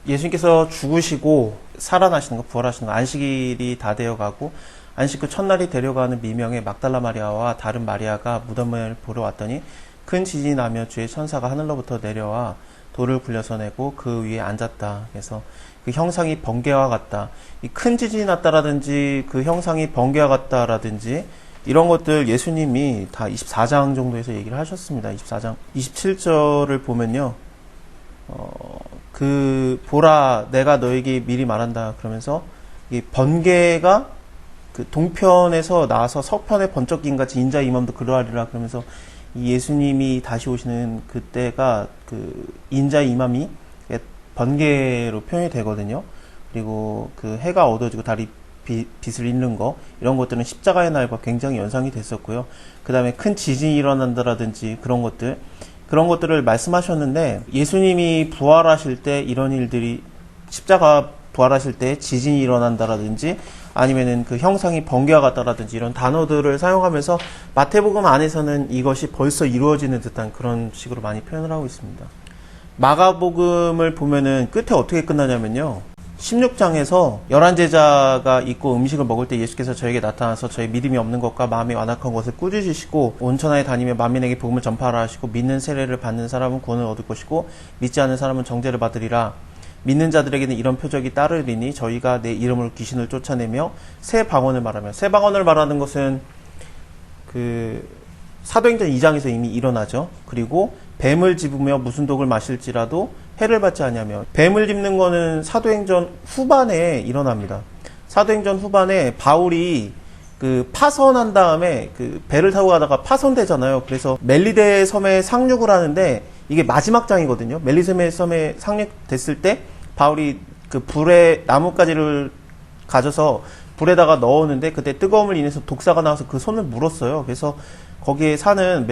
예수님께서 죽으시고 살아나시는 거, 부활하시는 거, 안식일이 다 되어가고 안식 후 첫날이 되려가는 미명의 막달라 마리아와 다른 마리아가 무덤을 보러 왔더니 큰 지진이 나며 주의 천사가 하늘로부터 내려와 돌을 굴려서 내고 그 위에 앉았다. 그래서 그 형상이 번개와 같다. 이 큰 지진이 났다라든지 그 형상이 번개와 같다라든지 이런 것들 예수님이 다 24장 정도에서 얘기를 하셨습니다. 24장 27절을 보면요. 보라 내가 너에게 미리 말한다. 그러면서 이 번개가 그 동편에서 나와서 서편에 번쩍인 같이 인자 임함도 그러하리라. 그러면서 이 예수님이 다시 오시는 그때가 그 인자 임함이 번개로 표현이 되거든요. 그리고 그 해가 어두워지고 달이 빛을 잃는 거, 이런 것들은 십자가의 날과 굉장히 연상이 됐었고요. 그 다음에 큰 지진이 일어난다라든지 그런 것들을 말씀하셨는데, 예수님이 부활하실 때 이런 일들이, 십자가 부활하실 때 지진이 일어난다라든지 아니면은 그 형상이 번개와 같다라든지 이런 단어들을 사용하면서 마태복음 안에서는 이것이 벌써 이루어지는 듯한 그런 식으로 많이 표현을 하고 있습니다. 마가복음을 보면은 끝에 어떻게 끝나냐면요. 16장에서 11제자가 있고 음식을 먹을 때 예수께서 저에게 나타나서 저의 믿음이 없는 것과 마음이 완악한 것을 꾸짖으시고 온 천하에 다니며 만민에게 복음을 전파하라 하시고 믿는 세례를 받는 사람은 구원을 얻을 것이고 믿지 않는 사람은 정죄를 받으리라. 믿는 자들에게는 이런 표적이 따르리니 저희가 내 이름으로 귀신을 쫓아내며 새 방언을 말하며, 새 방언을 말하는 것은 그 사도행전 2장에서 이미 일어나죠. 그리고 뱀을 집으며 무슨 독을 마실지라도 해를 받지 아니하며, 뱀을 짚는 거는 사도행전 후반에 일어납니다. 사도행전 후반에 바울이 그 파선한 다음에 그 배를 타고 가다가 파선되잖아요. 그래서 멜리데 섬에 상륙을 하는데 이게 마지막 장이거든요. 멜리데 섬에 상륙됐을 때 바울이 그 불에 나뭇가지를 가져서 불에다가 넣었는데 그때 뜨거움을 인해서 독사가 나와서 그 손을 물었어요. 그래서 거기에 사는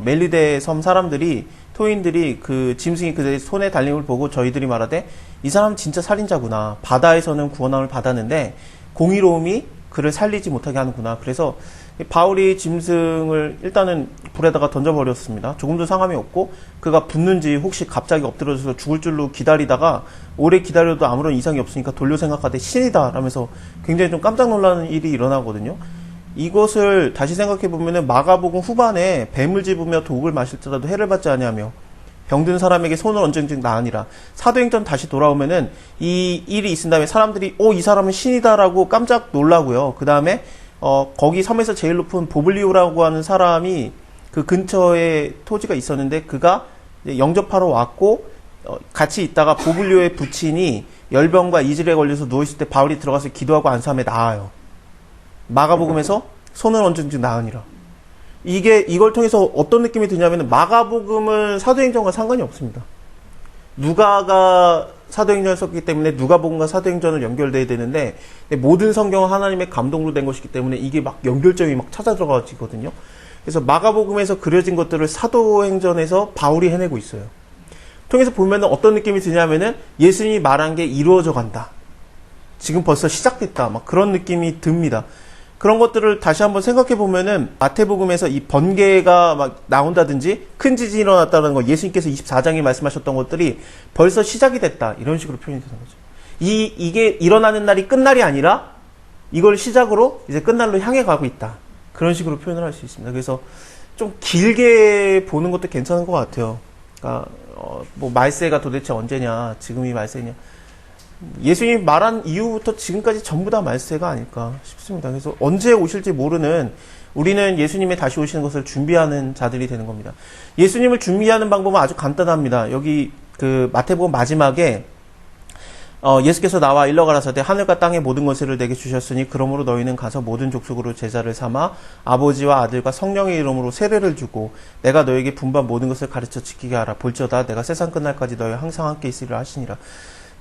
멜리데 섬 사람들이, 토인들이 그 짐승이 그들의 손에 달림을 보고 저희들이 말하되 이 사람은 진짜 살인자구나. 바다에서는 구원함을 받았는데 공의로움이 그를 살리지 못하게 하는구나. 그래서 바울이 짐승을 일단은 불에다가 던져버렸습니다. 조금도 상함이 없고 그가 붙는지 혹시 갑자기 엎드려져서 죽을 줄로 기다리다가 오래 기다려도 아무런 이상이 없으니까 돌려 생각하되 신이다 라면서 굉장히 좀 깜짝 놀라는 일이 일어나거든요. 이것을 다시 생각해보면 마가복음 후반에 뱀을 집으며 독을 마실지라도 해를 받지 아니하며 병든 사람에게 손을 얹은즉 나으니라. 사도행전 다시 돌아오면은 이 일이 있은 다음에 사람들이 이 사람은 신이다라고 깜짝 놀라고요. 그 다음에 거기 섬에서 제일 높은 보블리오라고 하는 사람이 그 근처에 토지가 있었는데 그가 영접하러 왔고 같이 있다가 보블리오의 부친이 열병과 이질에 걸려서 누워있을 때 바울이 들어가서 기도하고 안수함에 나아요. 마가복음에서 손을 얹은즉 나으니라. 이걸 통해서 어떤 느낌이 드냐면 마가복음은 사도행전과 상관이 없습니다. 누가가 사도행전을 썼기 때문에 누가복음과 사도행전을 연결돼야 되는데 모든 성경은 하나님의 감동으로 된 것이기 때문에 이게 막 연결점이 막 찾아 들어가지거든요. 그래서 마가복음에서 그려진 것들을 사도행전에서 바울이 해내고 있어요. 통해서 보면 어떤 느낌이 드냐면은 예수님이 말한 게 이루어져 간다. 지금 벌써 시작됐다. 막 그런 느낌이 듭니다. 그런 것들을 다시 한번 생각해 보면은 마태복음에서 이 번개가 막 나온다든지 큰 지진이 일어났다는 거, 예수님께서 24장에 말씀하셨던 것들이 벌써 시작이 됐다. 이런 식으로 표현이 되는 거죠. 이게 일어나는 날이 끝날이 아니라 이걸 시작으로 이제 끝날로 향해 가고 있다. 그런 식으로 표현을 할 수 있습니다. 그래서 좀 길게 보는 것도 괜찮은 것 같아요. 그러니까 말세가 도대체 언제냐, 지금이 말세냐. 예수님이 말한 이후부터 지금까지 전부 다 말세가 아닐까 싶습니다. 그래서 언제 오실지 모르는, 우리는 예수님의 다시 오시는 것을 준비하는 자들이 되는 겁니다. 예수님을 준비하는 방법은 아주 간단합니다. 여기 그 마태복음 마지막에 예수께서 나와 일러가라사대 하늘과 땅의 모든 것을 내게 주셨으니 그러므로 너희는 가서 모든 족속으로 제자를 삼아 아버지와 아들과 성령의 이름으로 세례를 주고 내가 너에게 분반 모든 것을 가르쳐 지키게 하라. 볼지어다 내가 세상 끝날까지 너희 항상 함께 있으리라 하시니라.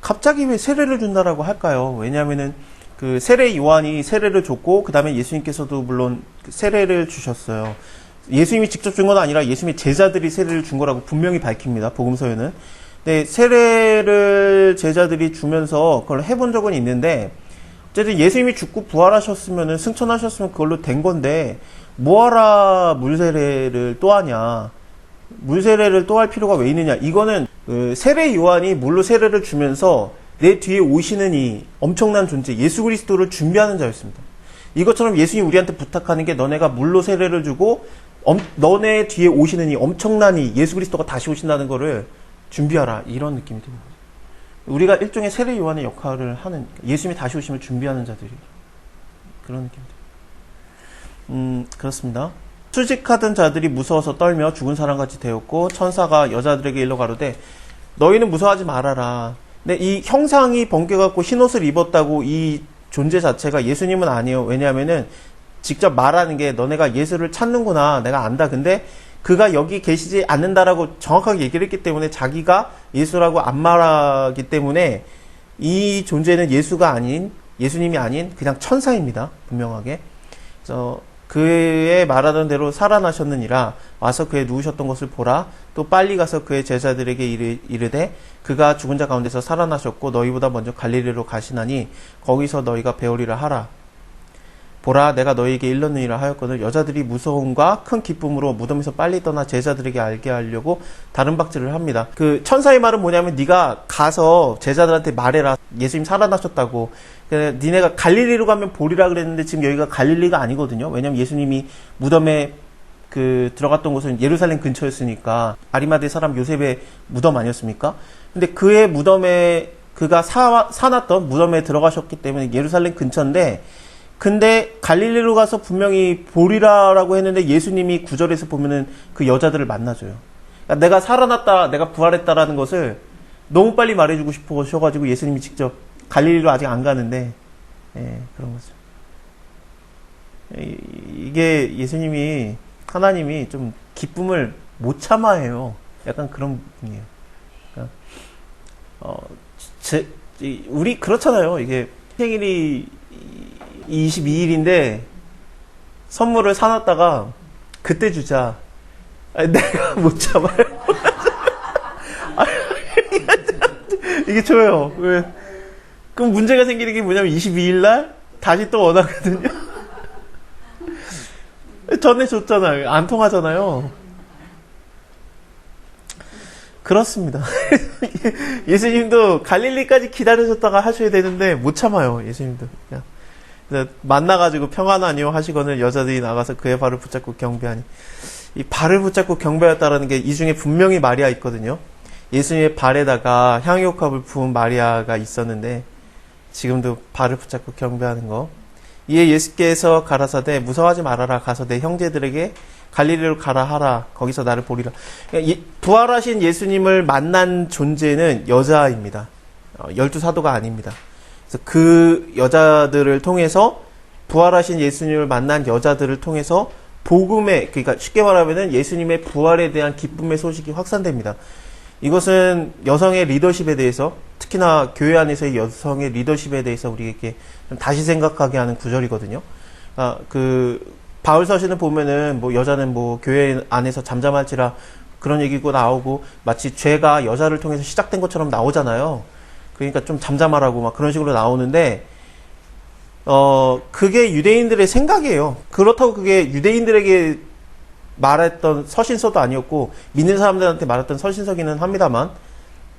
갑자기 왜 세례를 준다라고 할까요? 왜냐하면은 그 세례 요한이 세례를 줬고 그 다음에 예수님께서도 물론 세례를 주셨어요. 예수님이 직접 준 건 아니라 예수님의 제자들이 세례를 준 거라고 분명히 밝힙니다. 복음서에는. 근데 세례를 제자들이 주면서 그걸 해본 적은 있는데 어쨌든 예수님이 죽고 부활하셨으면은 승천하셨으면 그걸로 된 건데 뭐하라 물세례를 또 하냐. 물세례를 또 할 필요가 왜 있느냐. 이거는 그 세례 요한이 물로 세례를 주면서 내 뒤에 오시는 이 엄청난 존재 예수 그리스도를 준비하는 자였습니다. 이것처럼 예수님이 우리한테 부탁하는 게 너네가 물로 세례를 주고 너네 뒤에 오시는 이 엄청난 이 예수 그리스도가 다시 오신다는 거를 준비하라, 이런 느낌이 듭니다. 우리가 일종의 세례 요한의 역할을 하는, 예수님이 다시 오심을 준비하는 자들이, 그런 느낌입니다. 그렇습니다. 수직하던 자들이 무서워서 떨며 죽은 사람같이 되었고 천사가 여자들에게 일러 가로되 너희는 무서워하지 말아라. 근데 이 형상이 번개갖고 흰옷을 입었다고 이 존재 자체가 예수님은 아니에요. 왜냐하면은 직접 말하는 게 너네가 예수를 찾는구나, 내가 안다. 근데 그가 여기 계시지 않는다라고 정확하게 얘기를 했기 때문에 자기가 예수라고 안 말하기 때문에 이 존재는 예수가 아닌, 예수님이 아닌 그냥 천사입니다. 분명하게. 그래서 그의 말하던 대로 살아나셨느니라. 와서 그의 누우셨던 것을 보라. 또 빨리 가서 그의 제자들에게 이르되 그가 죽은 자 가운데서 살아나셨고 너희보다 먼저 갈릴리로 가시나니 거기서 너희가 배우리라 하라. 보라, 내가 너희에게 일렀느니라 하였거늘 여자들이 무서움과 큰 기쁨으로 무덤에서 빨리 떠나 제자들에게 알게 하려고 다른 박질을 합니다. 그 천사의 말은 뭐냐면 네가 가서 제자들한테 말해라. 예수님 살아나셨다고. 니네가 갈릴리로 가면 보리라 그랬는데 지금 여기가 갈릴리가 아니거든요. 왜냐면 예수님이 무덤에 들어갔던 곳은 예루살렘 근처였으니까 아리마대 사람 요셉의 무덤 아니었습니까? 근데 그의 무덤에 그가 사놨던 무덤에 들어가셨기 때문에 예루살렘 근처인데, 근데 갈릴리로 가서 분명히 보리라라고 했는데 예수님이 9절에서 보면은 그 여자들을 만나줘요. 그러니까 내가 살아났다, 내가 부활했다라는 것을 너무 빨리 말해주고 싶으셔가지고 예수님이 직접 갈릴리로 아직 안 가는데, 그런 거죠. 이게 예수님이, 하나님이 좀 기쁨을 못 참아해요. 약간 그런 분이에요. 그러니까 우리 그렇잖아요. 이게 생일이 22일인데 선물을 사놨다가 그때 주자. 아니, 내가 못 참아요. 이게 좋아요. 왜? 그럼 문제가 생기는 게 뭐냐면 22일날 다시 또 원하거든요. 전에 줬잖아요. 안 통하잖아요. 그렇습니다. 예수님도 갈릴리까지 기다려줬다가 하셔야 되는데 못 참아요. 예수님도. 그냥 만나가지고 평안하니요 하시거늘 여자들이 나가서 그의 발을 붙잡고 경배하니. 이 발을 붙잡고 경배했다라는 게 이 중에 분명히 마리아 있거든요. 예수님의 발에다가 향유옥합을 부은 마리아가 있었는데 지금도 발을 붙잡고 경배하는 거. 이에 예수께서 가라사대 무서워하지 말아라. 가서 내 형제들에게 갈릴리로 가라 하라. 거기서 나를 보리라. 부활하신 예수님을 만난 존재는 여자입니다. 12사도가 아닙니다. 그래서 그 여자들을 통해서, 부활하신 예수님을 만난 여자들을 통해서 복음의, 그러니까 쉽게 말하면은 예수님의 부활에 대한 기쁨의 소식이 확산됩니다. 이것은 여성의 리더십에 대해서, 특히나 교회 안에서의 여성의 리더십에 대해서 우리에게 좀 다시 생각하게 하는 구절이거든요. 바울 서신을 보면은 뭐 여자는 뭐 교회 안에서 잠잠할지라 그런 얘기고 나오고 마치 죄가 여자를 통해서 시작된 것처럼 나오잖아요. 그러니까 좀 잠잠하라고 막 그런 식으로 나오는데, 그게 유대인들의 생각이에요. 그렇다고 그게 유대인들에게 말했던 서신서도 아니었고 믿는 사람들한테 말했던 서신서기는 합니다만,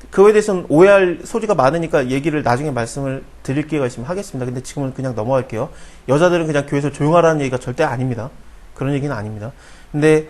그거에 대해서는 오해할 소지가 많으니까 얘기를 나중에 말씀을 드릴 기회가 있으면 하겠습니다. 근데 지금은 그냥 넘어갈게요. 여자들은 그냥 교회에서 조용하라는 얘기가 절대 아닙니다. 그런 얘기는 아닙니다. 근데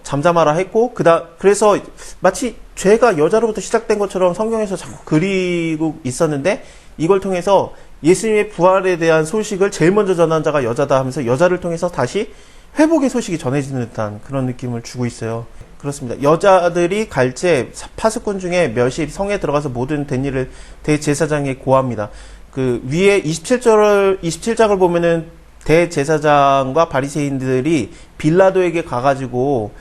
잠잠하라 했고, 그래서 마치 죄가 여자로부터 시작된 것처럼 성경에서 자꾸 그리고 있었는데, 이걸 통해서 예수님의 부활에 대한 소식을 제일 먼저 전한 자가 여자다 하면서 여자를 통해서 다시 회복의 소식이 전해지는 듯한 그런 느낌을 주고 있어요. 그렇습니다. 여자들이 갈제 파수꾼 중에 몇이 성에 들어가서 모든 된 일을 대제사장에 고합니다. 그 위에 27장을 보면은 대제사장과 바리새인들이 빌라도에게 가가지고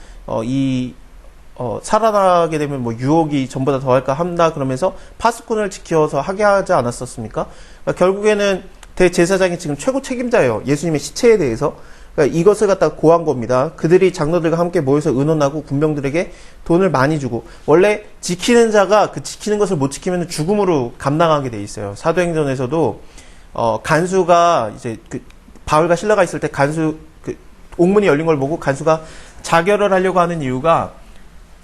살아나게 되면 뭐 유혹이 전보다 더할까 한다 그러면서 파수꾼을 지켜서 하게 하지 않았었습니까? 그러니까 결국에는 대제사장이 지금 최고 책임자예요. 예수님의 시체에 대해서. 그러니까 이것을 갖다가 고한 겁니다. 그들이 장로들과 함께 모여서 의논하고 군병들에게 돈을 많이 주고, 원래 지키는 자가 그 지키는 것을 못 지키면 죽음으로 감당하게 돼 있어요. 사도행전에서도 간수가 이제 바울과 실라가 있을 때 옥문이 열린 걸 보고 간수가 자결을 하려고 하는 이유가,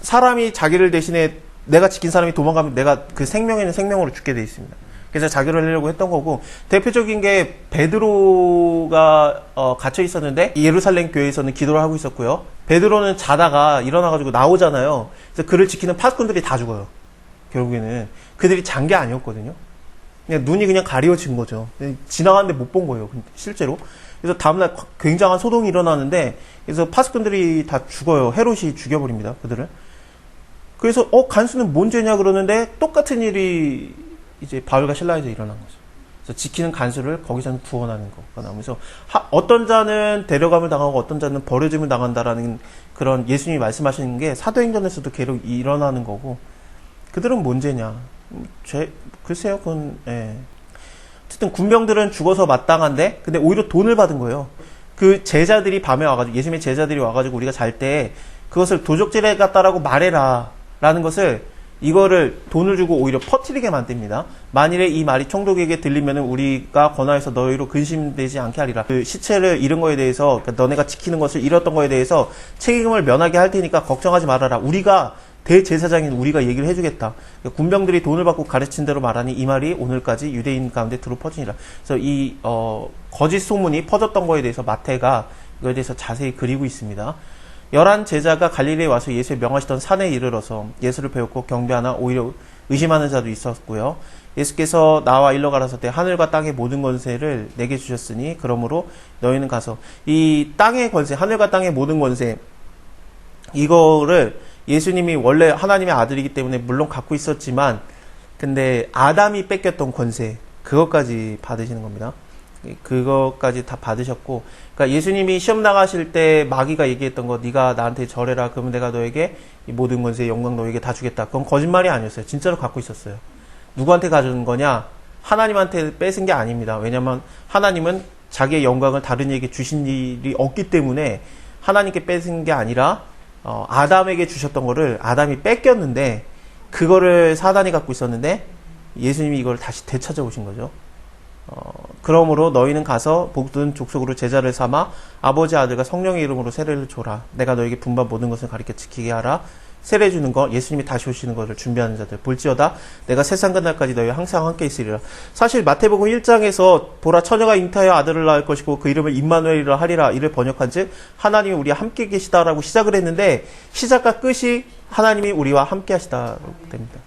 사람이 자기를 대신에 내가 지킨 사람이 도망가면 내가 그 생명에는 생명으로 죽게 돼 있습니다. 그래서 자결을 하려고 했던 거고, 대표적인 게 베드로가 갇혀 있었는데 예루살렘 교회에서는 기도를 하고 있었고요. 베드로는 자다가 일어나가지고 나오잖아요. 그래서 그를 지키는 파수꾼들이 다 죽어요. 결국에는 그들이 잔 게 아니었거든요. 그냥 눈이 그냥 가려진 거죠. 지나가는데 못 본 거예요. 실제로. 그래서 다음날 굉장한 소동이 일어나는데, 그래서 파수꾼들이 다 죽어요. 헤롯이 죽여버립니다. 그들을. 그래서 간수는 뭔 죄냐 그러는데 똑같은 일이 이제 바울과 실라에서 일어난 거죠. 그래서 지키는 간수를 거기서는 구원하는 거가 나오면서 어떤 자는 데려감을 당하고 어떤 자는 버려짐을 당한다라는 그런 예수님이 말씀하시는 게 사도행전에서도 계속 일어나는 거고, 그들은 뭔 죄냐? 글쎄요, 그건 어쨌든 군병들은 죽어서 마땅한데, 근데 오히려 돈을 받은 거예요. 그 제자들이 밤에 와가지고, 예수님의 제자들이 와가지고 우리가 잘 때 그것을 도적질해 갔다라고 말해라 라는 것을, 이거를 돈을 주고 오히려 퍼뜨리게 만듭니다. 만일에 이 말이 총독에게 들리면 우리가 권하여서 너희로 근심되지 않게 하리라. 그 시체를 잃은 거에 대해서, 그러니까 너네가 지키는 것을 잃었던 거에 대해서 책임을 면하게 할 테니까 걱정하지 말아라. 우리가 대제사장인 우리가 얘기를 해주겠다. 그러니까 군병들이 돈을 받고 가르친 대로 말하니 이 말이 오늘까지 유대인 가운데 두루 퍼지니라. 그래서 이 거짓 소문이 퍼졌던 거에 대해서 마태가 이거에 대해서 자세히 그리고 있습니다. 11 제자가 갈릴리에 와서 예수의 명하시던 산에 이르러서 예수를 배웠고 경배하나 오히려 의심하는 자도 있었고요. 예수께서 나와 일러 가라사대 하늘과 땅의 모든 권세를 내게 주셨으니 그러므로 너희는 가서, 이 땅의 권세, 하늘과 땅의 모든 권세, 이거를 예수님이 원래 하나님의 아들이기 때문에 물론 갖고 있었지만, 근데 아담이 뺏겼던 권세, 그것까지 받으시는 겁니다. 그것까지 다 받으셨고, 그러니까 예수님이 시험 나가실 때 마귀가 얘기했던 거, 네가 나한테 절해라, 그러면 내가 너에게 이 모든 권세, 영광 너에게 다 주겠다. 그건 거짓말이 아니었어요. 진짜로 갖고 있었어요. 누구한테 가져온 거냐? 하나님한테 뺏은 게 아닙니다. 왜냐면 하나님은 자기의 영광을 다른 이에게 주신 일이 없기 때문에 하나님께 뺏은 게 아니라 아담에게 주셨던 거를 아담이 뺏겼는데, 그거를 사단이 갖고 있었는데 예수님이 이걸 다시 되찾아 오신 거죠. 그러므로 너희는 가서 모든 족속으로 제자를 삼아 아버지 아들과 성령의 이름으로 세례를 줘라. 내가 너에게 분반 모든 것을 가르쳐 지키게 하라. 세례 주는 거, 예수님이 다시 오시는 것을 준비하는 자들 볼지어다 내가 세상 끝날까지 너희와 항상 함께 있으리라. 사실 마태복음 1장에서 보라 처녀가 잉태하여 아들을 낳을 것이고 그 이름을 임마누엘이라 하리라, 이를 번역한즉 하나님이 우리와 함께 계시다라고 시작을 했는데, 시작과 끝이 하나님이 우리와 함께 하시다라고 됩니다.